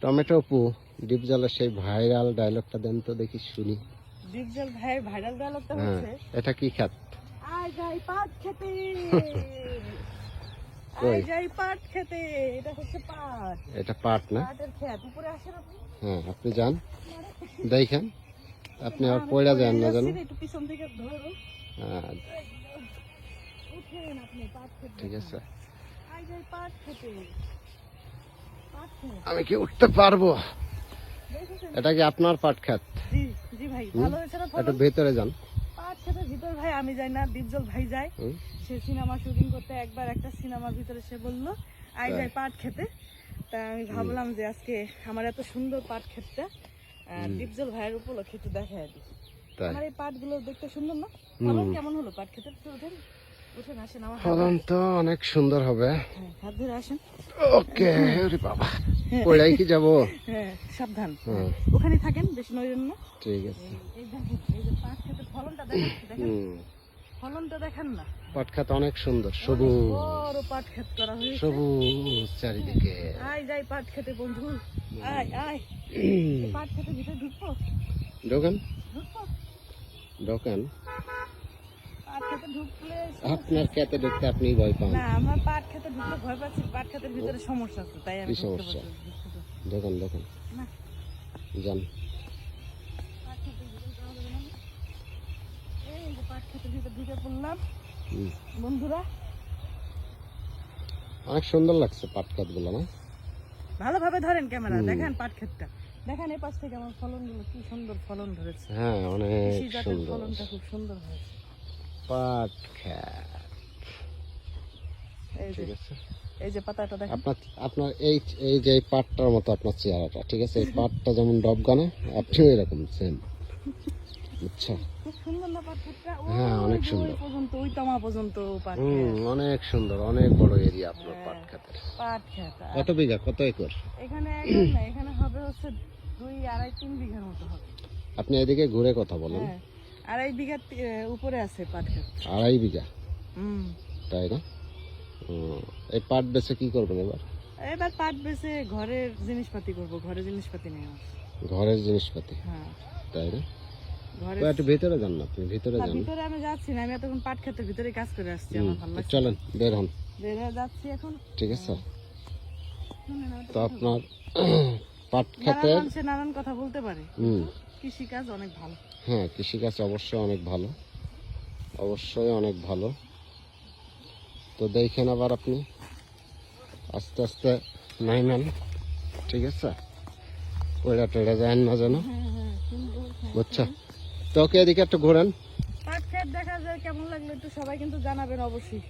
Tomato আপু, ডিপজলের সেই viral ডায়লগটা দেন তো দেখি শুনি। ডিপজল ভাইয়ের ভাইরাল ডায়লগটা হ্যাঁ, হচ্ছে এটা কি খাত? আয় যাই পাট খেতে, কই? আয় যাই পাট খেতে। এটা হচ্ছে পাট, এটা পাট না? পাটের ক্ষেত। উপরে আসেন আপনি। হ্যাঁ, আপনি যান দেখেন, আপনি আর পয়লা যান না জানো। একটু পিছন থেকে ধরুন। হ্যাঁ, উঠেন আপনি পাট খেতে। ঠিক আছে। আয় যাই পাট খেতে, পাট খেতে। আমি কি উঠতে পারবো? দেখেছেন? এটা কি আপনার পাট খাত? জি জি ভাই, ভালো হয়েছে না একটু ফলন? ভেতরে যান। পাট খেতের ভিতর ভাই আমি যাই না, ডিপজল ভাই যায়। হুম, সে সিনেমা শুটিং করতে একবার একটা সিনেমার ভিতরে সে বললো আই তাই? যাই পাট খেতে। তা আমি ভাবলাম যে আজকে আমার এত সুন্দর পাট ক্ষেতটা ডিপজল ভাইয়ের উপলক্ষে একটু দেখাই দিই। তাই? আমার এই পাট গুলো দেখতে সুন্দর না? হুম। ফলন কেমন হলো পাট ক্ষেতের? একটু উঠেন, উঠেন আসেন আমার হাত ফলন তো অনেক সুন্দর হবে। হ্যাঁ, হাত ধরে আসেন। ওকে, ওরে বাবা, পড়াই কি যাবো? হ্যাঁ সাবধান, হ্যাঁ, ওখানে থাকেন, বেশি নড়েন না। ঠিক আছে। এই দেখেন, এই যে পাট ক্ষেতের ফলনটা দেখেন, দেখেন হুম, ফলনটা দেখেন না। পাট খাত অনেক সুন্দর, অনেক সবুজ বড় পাট ক্ষেত করা হয়েছে। সবুজ চারিদিকে। আয় যাই পাট খেতে বন্ধু, আয় আয়। পাট খেতে ভিতরে ঢুকবো, ঢোকেন ঢুকবো। ঢোকেন। পাট খেতে ঢুকলে আপনার খেতে ঢুকতে আপনি ভয় পান? না, আমার পাট খেতে ঢুকতে ভয় পাচ্ছি। পাট খেতের ভিতরে সমস্যা আছে, তাই আমি কি ঢুকতে সমস্যা? পারছি না। ঢোকেন ঢোকেন, না, যান। পাট খেতের ভিতরে যাওয়া যাবে না। এই যে পাট খেতের ভিতরে ঢুকে পড়লাম হুম, বন্ধুরা। অনেক সুন্দর লাগছে পাট খাত গুলো না? ভালোভাবে ধরেন ক্যামেরা, হুম। দেখেন পাট ক্ষেতটা, দেখেন এই পাশ থেকে আমার ফলনগুলো কি সুন্দর ফলন ধরেছে। হ্যাঁ, অনেক কৃষি জাতের সুন্দর ফলনটা খুব সুন্দর হয়েছে। পাট খাত। এই যে, ঠিক আছে, এই যে পাতাটা দেখেন। আপনার আপনার এই এই যে এই পাটটার মতো আপনার চেহারাটা, ঠিক আছে? এই পাটটা যেমন ডবগানা, আপনিও এরকম সেম, বুঝছো? খুব সুন্দর না পাট ক্ষেতটা? হ্যাঁ, অনেক ওই যে সুন্দর। ওই পর্যন্ত, ওই তামা পর্যন্ত পাট হুম, ক্ষেত। অনেক সুন্দর, অনেক বড় এরিয়া আপনার হ্যাঁ, পাট খাতের। পাট ক্ষেত। আর কত বিঘা, কত একর? এখানে একদম না, এখানে হবে হচ্ছে 2, 2.5, 3 বিঘার মতো হবে। আপনি এদিকে ঘুরে কথা বলেন। হ্যাঁ, 2.5 বিঘার উপরে আছে পাট ক্ষেত। 2.5 বিঘা, হুম। তাই না? এই পাট বেচে কি করবেন এবার? এবার পাট বেচে ঘরের জিনিসপাতি করব, ঘরের জিনিসপাতি নেই আমার। ঘরের জিনিসপাতি, হ্যাঁ, তাই না? ঘরে। তো একটু ভিতরে যান না, আপনি ভিতরে না, যান। ভিতরে আমি যাচ্ছি না, আমি এতক্ষণ পাট ক্ষেতের ভিতরে কাজ করে আসছি, আমার ভালো লাগছে। চলেন, বের হন, বের হয়ে যাচ্ছি এখন। ঠিক আছে? শুনেন, আমি তো আপনার পাট নানান খাতের, মানুষে নানান কথা বলতে পারে, হুম, কৃষি কাজ অনেক ভালো। হ্যাঁ, কৃষিকাজ অবশ্যই অনেক ভালো, অবশ্যই অনেক ভালো। তো দেখেন আবার আপনি আস্তে আস্তে নাইমেন, ঠিক আছে? ওইটা টেড়ে যায় না যেন, হ্যাঁ হ্যাঁ, সুন্দর। হ্যাঁ, বুঝছো? তো ওকে এদিকে একটু ঘোরেন। পাট ক্ষেত দেখা যায় কেমন লাগলো একটু সবাই কিন্তু জানাবেন অবশ্যই।